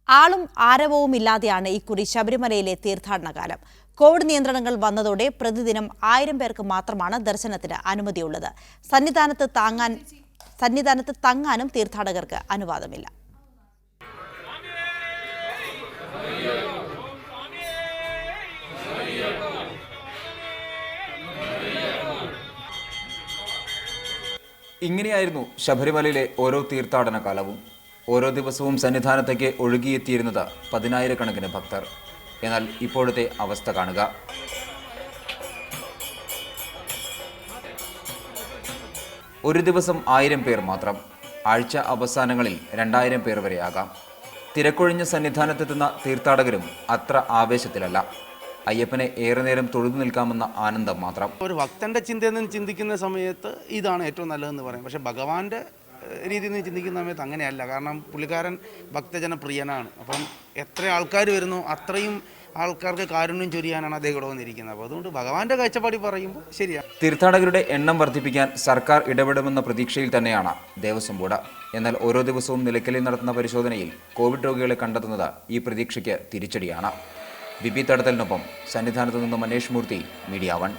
ആളും ആരവവുമില്ലാതെയാണ് ഇക്കുറി ശബരിമലയിലെ തീർത്ഥാടന കാലം. കോവിഡ് നിയന്ത്രണങ്ങൾ വന്നതോടെ പ്രതിദിനം 1000 പേർക്ക് മാത്രമാണ് ദർശനത്തിന് അനുമതിയുള്ളത്. സന്നിധാനത്ത് തങ്ങാനും തീർത്ഥാടകർക്ക് അനുവാദമില്ല. ഇങ്ങനെയായിരുന്നു ശബരിമലയിലെ ഓരോ തീർത്ഥാടന കാലവും. ഓരോ ദിവസവും സന്നിധാനത്തേക്ക് ഒഴുകിയെത്തിയിരുന്നത് 10,000-കണക്കിന് ഭക്തർ. എന്നാൽ ഇപ്പോഴത്തെ അവസ്ഥ കാണുക. ഒരു ദിവസം 1000 പേർ മാത്രം. ആഴ്ച അവസാനങ്ങളിൽ 2000 പേർ വരെയാകാം. തിരക്കൊഴിഞ്ഞ സന്നിധാനത്തെത്തുന്ന തീർത്ഥാടകരും അത്ര ആവേശത്തിലല്ല. അയ്യപ്പനെ ഏറെ നേരം തൊഴുതു നിൽക്കാമെന്ന ആനന്ദം മാത്രം. ഒരു ഭക്തന്റെ ചിന്തയിൽ നിന്ന് ചിന്തിക്കുന്ന സമയത്ത് ഇതാണ് ഏറ്റവും നല്ലതെന്ന് പറയും. പക്ഷേ ഭഗവാന്റെ രീതിയിൽ നിന്ന് ചിന്തിക്കുന്ന സമയത്ത് അങ്ങനെയല്ല. കാരണം പുള്ളിക്കാരൻ ഭക്തജനപ്രിയനാണ്. അപ്പം എത്ര ആൾക്കാർ വരുന്നു അത്രയും ആൾക്കാർക്ക് കാരുണ്യം ചൊരിയാനാണ് അദ്ദേഹം ഇവിടെ വന്നിരിക്കുന്നത്. അപ്പോൾ അതുകൊണ്ട് ഭഗവാന്റെ കാഴ്ചപ്പാടി പറയുമ്പോൾ ശരിയാണ്. തീർത്ഥാടകരുടെ എണ്ണം വർദ്ധിപ്പിക്കാൻ സർക്കാർ ഇടപെടുമെന്ന പ്രതീക്ഷയിൽ തന്നെയാണ് ദേവസ്വം ബോർഡ്. എന്നാൽ ഓരോ ദിവസവും നിലയ്ക്കലിൽ നടത്തുന്ന പരിശോധനയിൽ കോവിഡ് രോഗികളെ കണ്ടെത്തുന്നത് ഈ പ്രതീക്ഷയ്ക്ക് തിരിച്ചടിയാണ്. ബിബി തടത്തലിനൊപ്പം സന്നിധാനത്തു നിന്നും മനേഷ് മൂർത്തി, മീഡിയ 1.